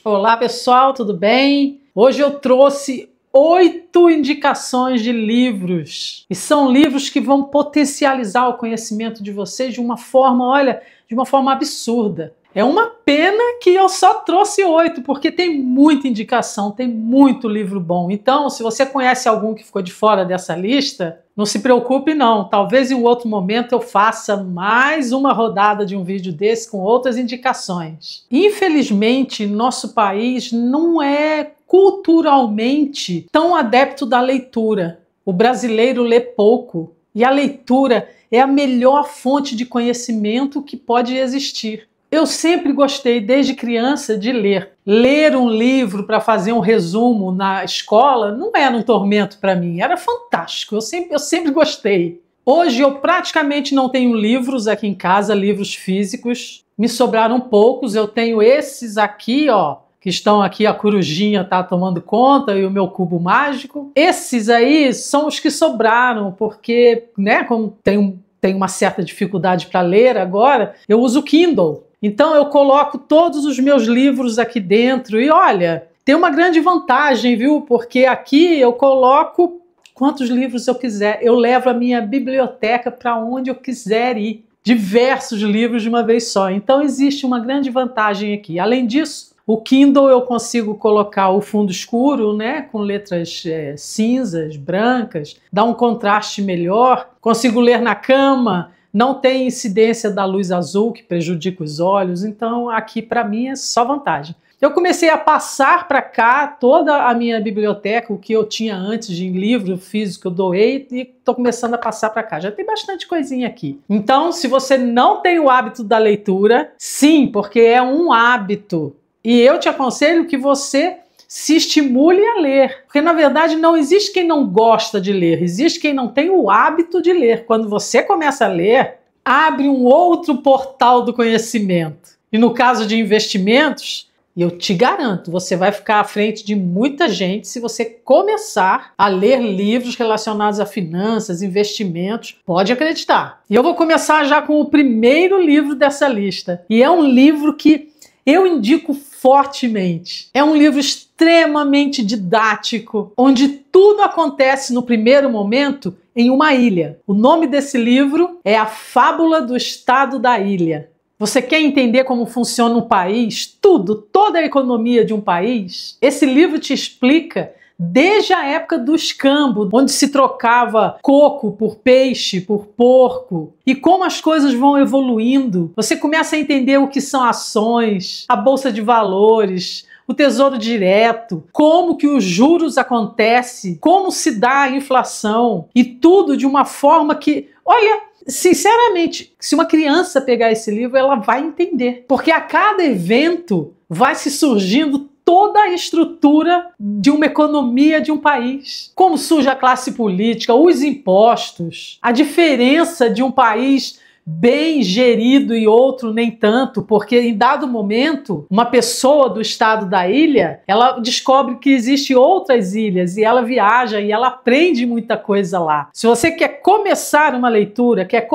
Olá pessoal, tudo bem? Hoje eu trouxe 8 indicações de livros e são livros que vão potencializar o conhecimento de vocês de uma forma, olha, de uma forma absurda. É uma pena que eu só trouxe 8, porque tem muita indicação, tem muito livro bom. Então, se você conhece algum que ficou de fora dessa lista, não se preocupe não. Talvez em um outro momento eu faça mais uma rodada de um vídeo desse com outras indicações. Infelizmente, nosso país não é culturalmente tão adepto da leitura. O brasileiro lê pouco e a leitura é a melhor fonte de conhecimento que pode existir. Eu sempre gostei, desde criança, de ler. Ler um livro para fazer um resumo na escola não era um tormento para mim, era fantástico, eu sempre gostei. Hoje eu praticamente não tenho livros aqui em casa, livros físicos, me sobraram poucos, eu tenho esses aqui, ó, que estão aqui, a corujinha tá tomando conta e o meu cubo mágico. Esses aí são os que sobraram, porque, né, como tenho uma certa dificuldade para ler agora, eu uso o Kindle. Então eu coloco todos os meus livros aqui dentro e olha, tem uma grande vantagem, viu? Porque aqui eu coloco quantos livros eu quiser. Eu levo a minha biblioteca para onde eu quiser ir. Diversos livros de uma vez só. Então existe uma grande vantagem aqui. Além disso, o Kindle eu consigo colocar o fundo escuro, né, com letras cinzas, brancas, dá um contraste melhor. Consigo ler na cama. Não tem incidência da luz azul que prejudica os olhos, então aqui para mim é só vantagem. Eu comecei a passar para cá toda a minha biblioteca, o que eu tinha antes de livro físico eu doei e estou começando a passar para cá. Já tem bastante coisinha aqui. Então, se você não tem o hábito da leitura, sim, porque é um hábito. E eu te aconselho que você se estimule a ler, porque na verdade não existe quem não gosta de ler, existe quem não tem o hábito de ler. Quando você começa a ler, abre um outro portal do conhecimento. E no caso de investimentos, eu te garanto, você vai ficar à frente de muita gente se você começar a ler livros relacionados a finanças, investimentos, pode acreditar. E eu vou começar já com o primeiro livro dessa lista, e é um livro que eu indico fortemente. É um livro extremamente didático, onde tudo acontece no primeiro momento em uma ilha. O nome desse livro é A Fábula do Estado da Ilha. Você quer entender como funciona um país, tudo, toda a economia de um país? Esse livro te explica desde a época do escambo, onde se trocava coco por peixe, por porco, e como as coisas vão evoluindo. Você começa a entender o que são ações, a bolsa de valores, o tesouro direto, como que os juros acontecem, como se dá a inflação, e tudo de uma forma que, olha, sinceramente, se uma criança pegar esse livro, ela vai entender. Porque a cada evento vai se surgindo toda a estrutura de uma economia de um país. Como surge a classe política, os impostos, a diferença de um país bem gerido e outro nem tanto, porque em dado momento, uma pessoa do estado da ilha, ela descobre que existem outras ilhas e ela viaja e ela aprende muita coisa lá. Se você quer começar uma leitura, quer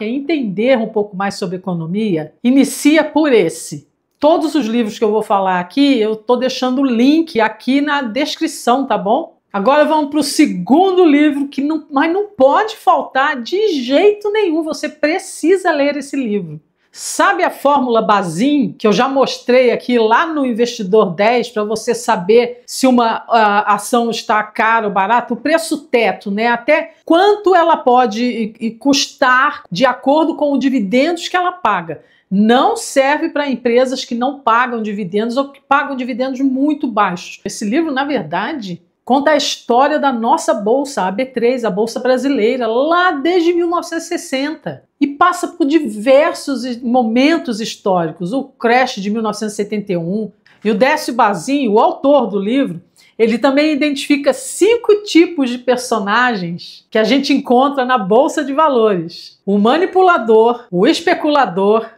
entender um pouco mais sobre economia, inicia por esse. Todos os livros que eu vou falar aqui, eu estou deixando o link aqui na descrição, tá bom? Agora vamos para o segundo livro, mas não pode faltar de jeito nenhum, você precisa ler esse livro. Sabe a fórmula Bazin, que eu já mostrei aqui lá no Investidor 10, para você saber se uma ação está cara ou barata? O preço teto, né? Até quanto ela pode custar de acordo com os dividendos que ela paga. Não serve para empresas que não pagam dividendos ou que pagam dividendos muito baixos. Esse livro, na verdade, conta a história da nossa bolsa, a B3, a Bolsa Brasileira, lá desde 1960. E passa por diversos momentos históricos. O crash de 1971. E o Décio Bazin, o autor do livro, ele também identifica 5 tipos de personagens que a gente encontra na Bolsa de Valores. O manipulador, o especulador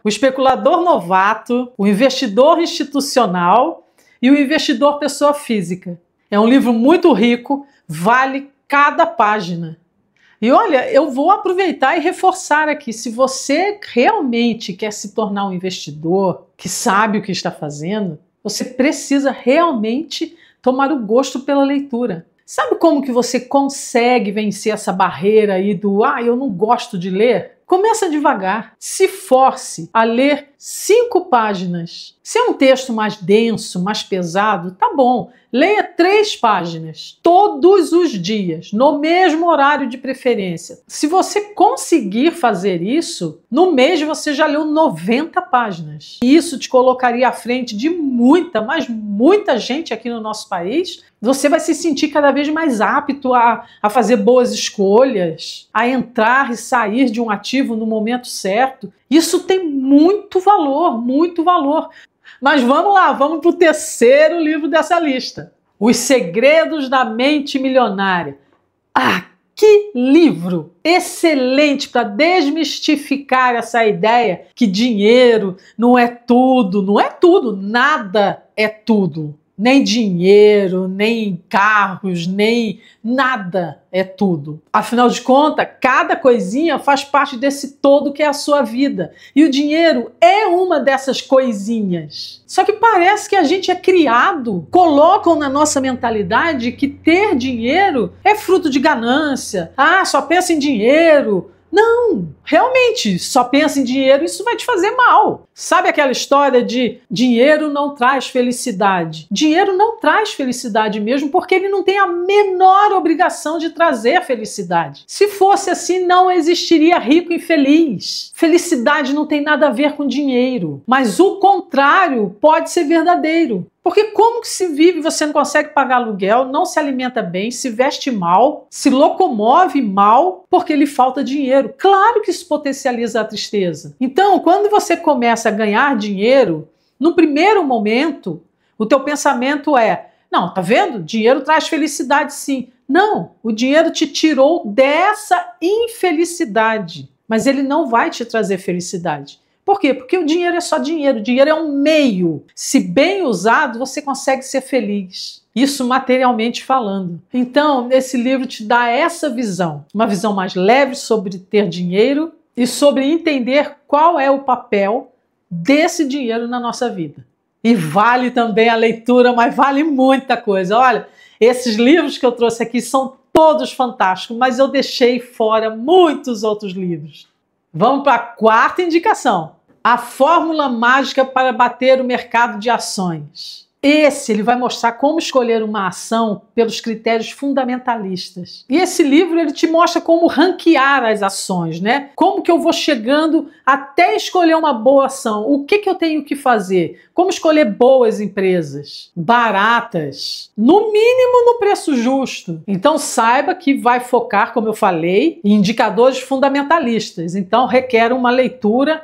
novato, o investidor institucional e o investidor pessoa física. É um livro muito rico, vale cada página. E olha, eu vou aproveitar e reforçar aqui, se você realmente quer se tornar um investidor que sabe o que está fazendo, Você precisa realmente tomar o gosto pela leitura. Sabe como que você consegue vencer essa barreira aí do eu não gosto de ler? Começa devagar, se force a ler 5 páginas. Se é um texto mais denso, mais pesado, tá bom. Leia 3 páginas, todos os dias, no mesmo horário de preferência. Se você conseguir fazer isso, no mês você já leu 90 páginas. E isso te colocaria à frente de muita, mas muita gente aqui no nosso país. Você vai se sentir cada vez mais apto a fazer boas escolhas, a entrar e sair de um ativo no momento certo. Isso tem muito valor, muito valor. Mas vamos lá, vamos para o terceiro livro dessa lista. Os Segredos da Mente Milionária. Que livro excelente para desmistificar essa ideia que dinheiro não é tudo. Não é tudo, nada é tudo. Nem dinheiro, nem carros, nem nada é tudo. Afinal de contas, cada coisinha faz parte desse todo que é a sua vida. E o dinheiro é uma dessas coisinhas. Só que parece que a gente é criado, colocam na nossa mentalidade que ter dinheiro é fruto de ganância. Só pensa em dinheiro. Não, realmente, só pensa em dinheiro, isso vai te fazer mal. Sabe aquela história de dinheiro não traz felicidade? Dinheiro não traz felicidade mesmo, porque ele não tem a menor obrigação de trazer felicidade. Se fosse assim, não existiria rico e feliz. Felicidade não tem nada a ver com dinheiro, mas o contrário pode ser verdadeiro. Porque como que se vive, você não consegue pagar aluguel, não se alimenta bem, se veste mal, se locomove mal, porque lhe falta dinheiro. Claro que isso potencializa a tristeza. Então, quando você começa a ganhar dinheiro, no primeiro momento, o teu pensamento é, não, tá vendo? Dinheiro traz felicidade sim. Não, o dinheiro te tirou dessa infelicidade, mas ele não vai te trazer felicidade. Por quê? Porque o dinheiro é só dinheiro. O dinheiro é um meio. Se bem usado, você consegue ser feliz. Isso materialmente falando. Então, esse livro te dá essa visão. Uma visão mais leve sobre ter dinheiro e sobre entender qual é o papel desse dinheiro na nossa vida. E vale também a leitura, mas vale muita coisa. Olha, esses livros que eu trouxe aqui são todos fantásticos, mas eu deixei fora muitos outros livros. Vamos para a 4ª indicação. A fórmula mágica para bater o mercado de ações. Ele vai mostrar como escolher uma ação pelos critérios fundamentalistas. E esse livro ele te mostra como ranquear as ações, né? Como que eu vou chegando até escolher uma boa ação. O que eu tenho que fazer? Como escolher boas empresas, baratas, no mínimo no preço justo. Então saiba que vai focar, como eu falei, em indicadores fundamentalistas. Então requer uma leitura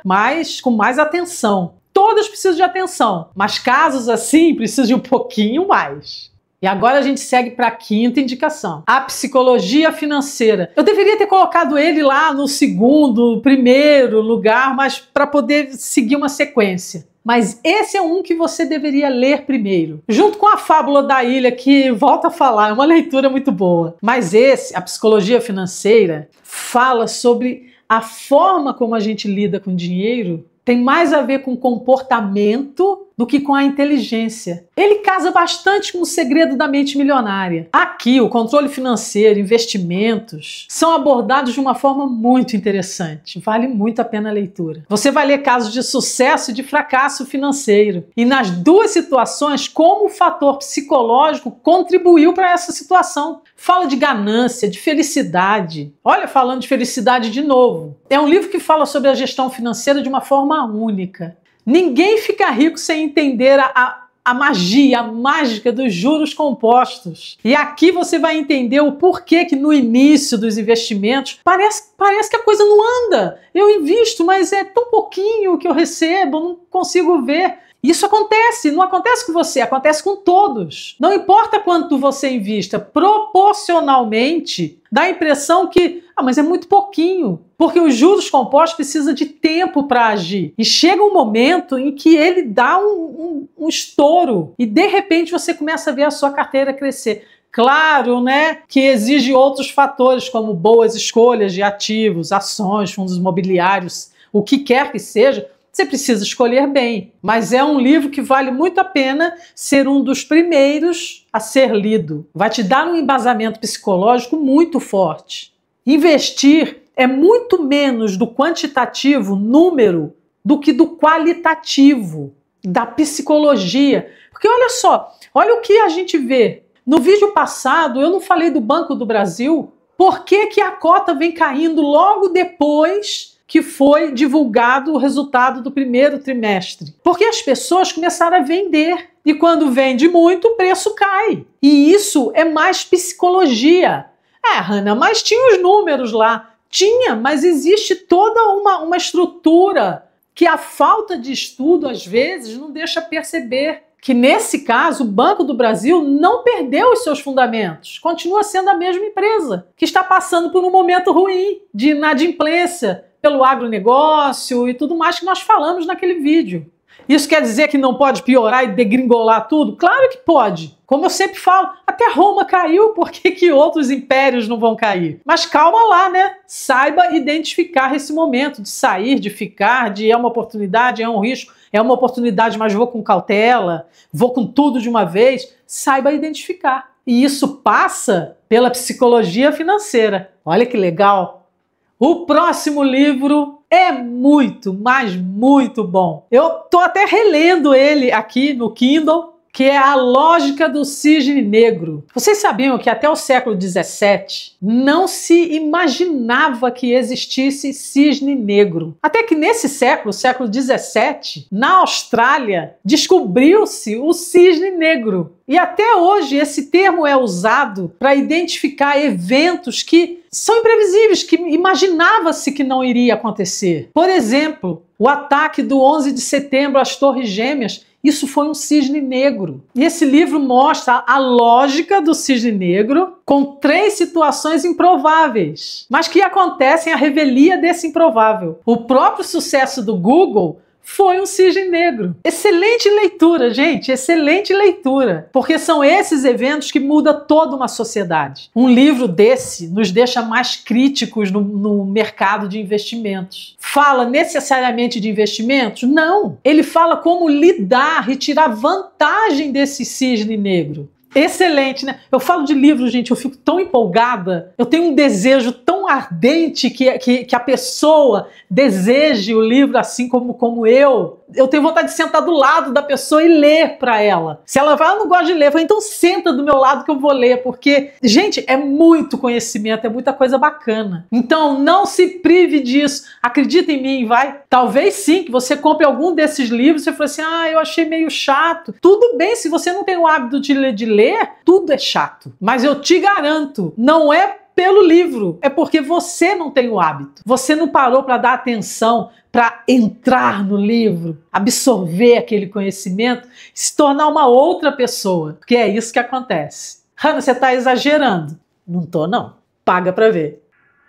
com mais atenção. Todas precisam de atenção, mas casos assim precisam de um pouquinho mais. E agora a gente segue para a 5ª indicação. A psicologia financeira. Eu deveria ter colocado ele lá no primeiro lugar, mas para poder seguir uma sequência. Mas esse é um que você deveria ler primeiro. Junto com a Fábula da Ilha, que volta a falar, é uma leitura muito boa. Mas a psicologia financeira, fala sobre a forma como a gente lida com dinheiro. Tem mais a ver com comportamento do que com a inteligência. Ele casa bastante com o segredo da mente milionária. Aqui, o controle financeiro, investimentos, são abordados de uma forma muito interessante. Vale muito a pena a leitura. Você vai ler casos de sucesso e de fracasso financeiro. E nas duas situações, como o fator psicológico contribuiu para essa situação. Fala de ganância, de felicidade. Olha, falando de felicidade de novo. É um livro que fala sobre a gestão financeira de uma forma única. Ninguém fica rico sem entender a magia, a mágica dos juros compostos. E aqui você vai entender o porquê que no início dos investimentos parece que a coisa não anda. Eu invisto, mas é tão pouquinho que eu recebo, não consigo ver. Isso acontece, não acontece com você, acontece com todos. Não importa quanto você invista, proporcionalmente dá a impressão que, mas é muito pouquinho. Porque os juros compostos precisam de tempo para agir. E chega um momento em que ele dá um estouro. E de repente você começa a ver a sua carteira crescer. Claro, né, que exige outros fatores, como boas escolhas de ativos, ações, fundos imobiliários, o que quer que seja, Você precisa escolher bem, mas é um livro que vale muito a pena ser um dos primeiros a ser lido. Vai te dar um embasamento psicológico muito forte. Investir é muito menos do quantitativo, número, do que do qualitativo, da psicologia. Porque olha só, olha o que a gente vê. No vídeo passado eu não falei do Banco do Brasil. Por que que a cota vem caindo logo depois que foi divulgado o resultado do primeiro trimestre? Porque as pessoas começaram a vender. E quando vende muito, o preço cai. E isso é mais psicologia. Hannah, mas tinha os números lá. Tinha, mas existe toda uma estrutura que a falta de estudo, às vezes, não deixa perceber. Que nesse caso, o Banco do Brasil não perdeu os seus fundamentos. Continua sendo a mesma empresa, que está passando por um momento ruim de inadimplência pelo agronegócio e tudo mais que nós falamos naquele vídeo. Isso quer dizer que não pode piorar e degringolar tudo? Claro que pode. Como eu sempre falo, até Roma caiu, por que outros impérios não vão cair? Mas calma lá, né? Saiba identificar esse momento de sair, de ficar, de é uma oportunidade, é um risco, é uma oportunidade, mas vou com cautela, vou com tudo de uma vez. Saiba identificar. E isso passa pela psicologia financeira. Olha que legal! O próximo livro é muito, mas muito bom. Eu tô até relendo ele aqui no Kindle, que é A Lógica do Cisne Negro. Vocês sabiam que até o século XVII não se imaginava que existisse cisne negro. Até que nesse século XVII, na Austrália, descobriu-se o cisne negro. E até hoje esse termo é usado para identificar eventos que são imprevisíveis, que imaginava-se que não iria acontecer. Por exemplo, o ataque do 11 de setembro às Torres Gêmeas. Isso foi um cisne negro. E esse livro mostra a lógica do cisne negro com 3 situações improváveis, mas que acontecem à revelia desse improvável. O próprio sucesso do Google foi um cisne negro. Excelente leitura, gente, excelente leitura, porque são esses eventos que mudam toda uma sociedade. Um livro desse nos deixa mais críticos no mercado de investimentos. Fala necessariamente de investimentos? Não. Ele fala como lidar e tirar vantagem desse cisne negro. Excelente, né? Eu falo de livro, gente, eu fico tão empolgada, eu tenho um desejo tão ardente que a pessoa deseje o livro assim como eu. Eu tenho vontade de sentar do lado da pessoa e ler para ela. Se ela vai, eu não gosto de ler, eu falo, então senta do meu lado que eu vou ler, porque, gente, é muito conhecimento, é muita coisa bacana. Então não se prive disso, acredita em mim, vai. Talvez sim, que você compre algum desses livros e você fale assim, eu achei meio chato. Tudo bem, se você não tem o hábito de ler, tudo é chato. Mas eu te garanto, não é pelo livro, é porque você não tem o hábito. Você não parou para dar atenção, para entrar no livro, absorver aquele conhecimento, se tornar uma outra pessoa. Porque é isso que acontece. Hannah, você está exagerando. Não tô, não. Paga para ver.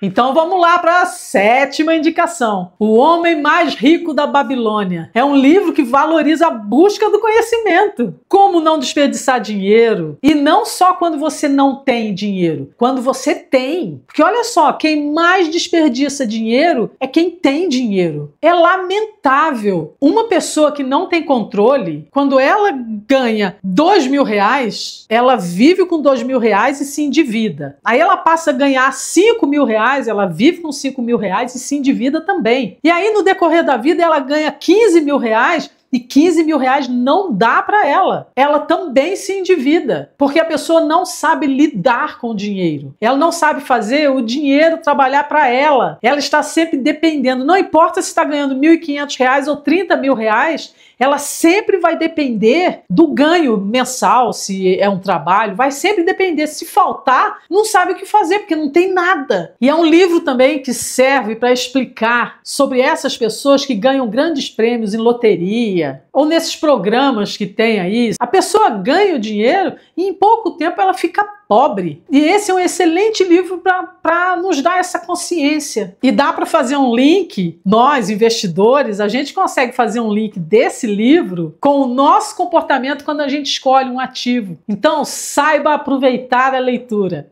Então vamos lá para a 7ª indicação. O Homem Mais Rico da Babilônia. É um livro que valoriza a busca do conhecimento. Como não desperdiçar dinheiro. E não só quando você não tem dinheiro, quando você tem. Porque olha só, quem mais desperdiça dinheiro é quem tem dinheiro. É lamentável. Uma pessoa que não tem controle, quando ela ganha R$2.000, ela vive com R$2.000 e se endivida. Aí ela passa a ganhar R$5.000, ela vive com R$5.000 e se endivida também. E aí no decorrer da vida ela ganha R$15.000 e R$15.000 não dá para ela. Ela também se endivida, porque a pessoa não sabe lidar com o dinheiro. Ela não sabe fazer o dinheiro trabalhar para ela. Ela está sempre dependendo. Não importa se está ganhando R$1.500 ou R$30.000, ela sempre vai depender do ganho mensal, se é um trabalho, vai sempre depender. Se faltar, não sabe o que fazer, porque não tem nada. E é um livro também que serve para explicar sobre essas pessoas que ganham grandes prêmios em loteria, ou nesses programas que tem aí. A pessoa ganha o dinheiro e em pouco tempo ela fica pobre. E esse é um excelente livro para nos dar essa consciência. E dá para fazer um link, nós investidores, a gente consegue fazer um link desse livro com o nosso comportamento quando a gente escolhe um ativo. Então saiba aproveitar a leitura.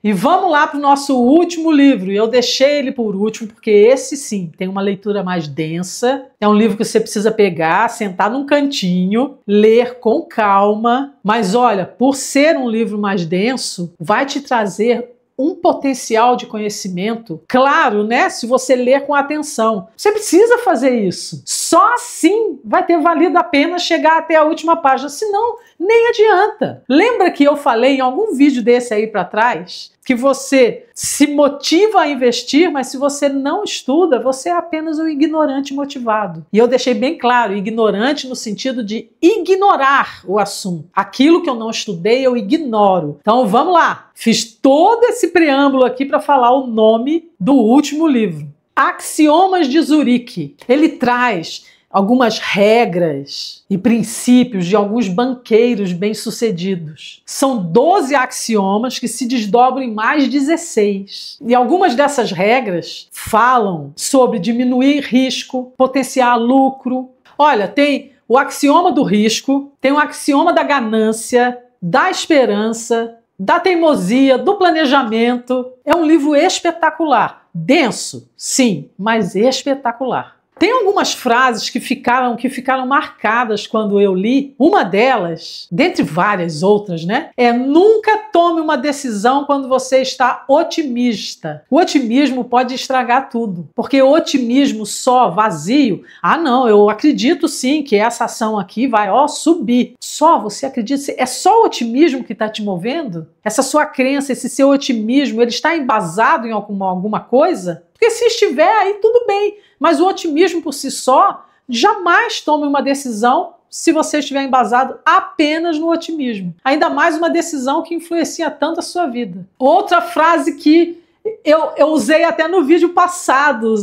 E vamos lá para o nosso último livro. Eu deixei ele por último porque esse sim tem uma leitura mais densa. É um livro que você precisa pegar, sentar num cantinho, ler com calma. Mas olha, por ser um livro mais denso, vai te trazer um potencial de conhecimento, claro, né? Se você ler com atenção. Você precisa fazer isso. Só assim vai ter valido a pena chegar até a última página, senão nem adianta. Lembra que eu falei em algum vídeo desse aí para trás que você se motiva a investir, mas se você não estuda, você é apenas um ignorante motivado. E eu deixei bem claro, ignorante no sentido de ignorar o assunto. Aquilo que eu não estudei, eu ignoro. Então vamos lá. Fiz todo esse preâmbulo aqui para falar o nome do último livro. Axiomas de Zurique. Ele traz algumas regras e princípios de alguns banqueiros bem-sucedidos. São 12 axiomas que se desdobram em mais 16. E algumas dessas regras falam sobre diminuir risco, potenciar lucro. Olha, tem o axioma do risco, tem o axioma da ganância, da esperança, da teimosia, do planejamento. É um livro espetacular. Denso, sim, mas espetacular. Tem algumas frases que ficaram marcadas quando eu li. Uma delas, dentre várias outras, né? É: nunca tome uma decisão quando você está otimista. O otimismo pode estragar tudo. Porque o otimismo só, vazio, não, eu acredito sim que essa ação aqui vai, subir. Só você acredita? É só o otimismo que está te movendo? Essa sua crença, esse seu otimismo, ele está embasado em alguma coisa? Porque se estiver, aí tudo bem. Mas o otimismo por si só, jamais tome uma decisão se você estiver embasado apenas no otimismo. Ainda mais uma decisão que influencia tanto a sua vida. Outra frase que eu usei até no vídeo passado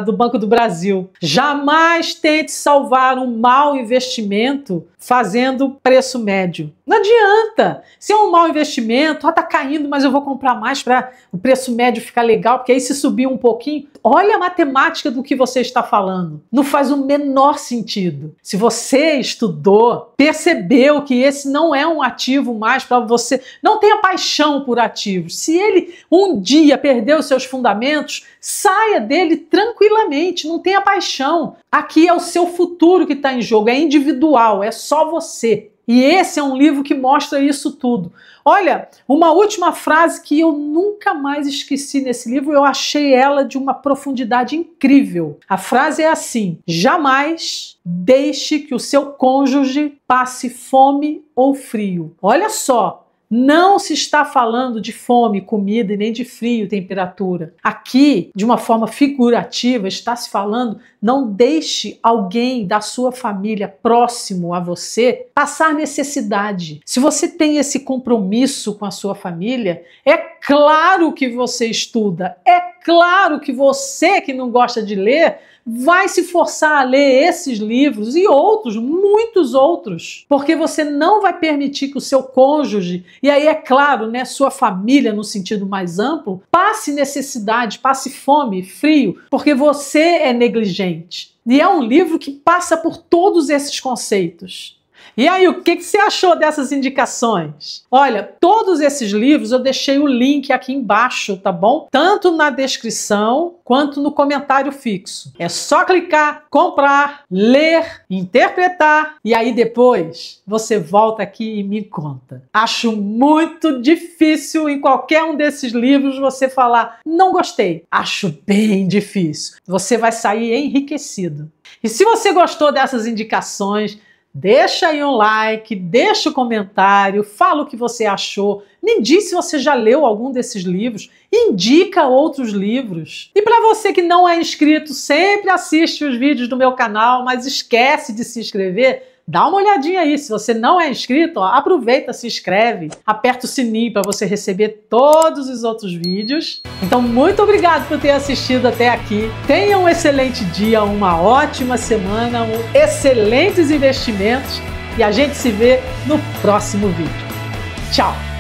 do Banco do Brasil. Jamais tente salvar um mau investimento fazendo preço médio. Não adianta. Se é um mau investimento, tá caindo, mas eu vou comprar mais para o preço médio ficar legal, porque aí se subir um pouquinho, olha a matemática do que você está falando. Não faz o menor sentido. Se você estudou, percebeu que esse não é um ativo mais para você, não tenha paixão por ativos. Se ele um dia perdeu os seus fundamentos, saia dele tranquilamente, não tenha paixão. Aqui é o seu futuro que está em jogo, é individual, é só você. E esse é um livro que mostra isso tudo. Olha, uma última frase que eu nunca mais esqueci nesse livro, eu achei ela de uma profundidade incrível. A frase é assim: jamais deixe que o seu cônjuge passe fome ou frio. Olha só. Não se está falando de fome, comida e nem de frio, temperatura. Aqui, de uma forma figurativa, está se falando: não deixe alguém da sua família próximo a você passar necessidade. Se você tem esse compromisso com a sua família, é claro que você estuda, é claro que você que não gosta de ler vai se forçar a ler esses livros e outros, muitos outros, porque você não vai permitir que o seu cônjuge, e aí é claro, né, sua família no sentido mais amplo, passe necessidade, passe fome, frio, porque você é negligente. E é um livro que passa por todos esses conceitos. E aí, o que você achou dessas indicações? Olha, todos esses livros eu deixei o link aqui embaixo, tá bom? Tanto na descrição quanto no comentário fixo. É só clicar, comprar, ler, interpretar e aí depois você volta aqui e me conta. Acho muito difícil em qualquer um desses livros você falar: não gostei. Acho bem difícil. Você vai sair enriquecido. E se você gostou dessas indicações, deixa aí um like, deixa um comentário, fala o que você achou, me diz se você já leu algum desses livros, indica outros livros. E para você que não é inscrito, sempre assiste os vídeos do meu canal, mas esquece de se inscrever, dá uma olhadinha aí. Se você não é inscrito, aproveita, se inscreve, aperta o sininho para você receber todos os outros vídeos. Então, muito obrigado por ter assistido até aqui. Tenha um excelente dia, uma ótima semana, excelentes investimentos e a gente se vê no próximo vídeo. Tchau!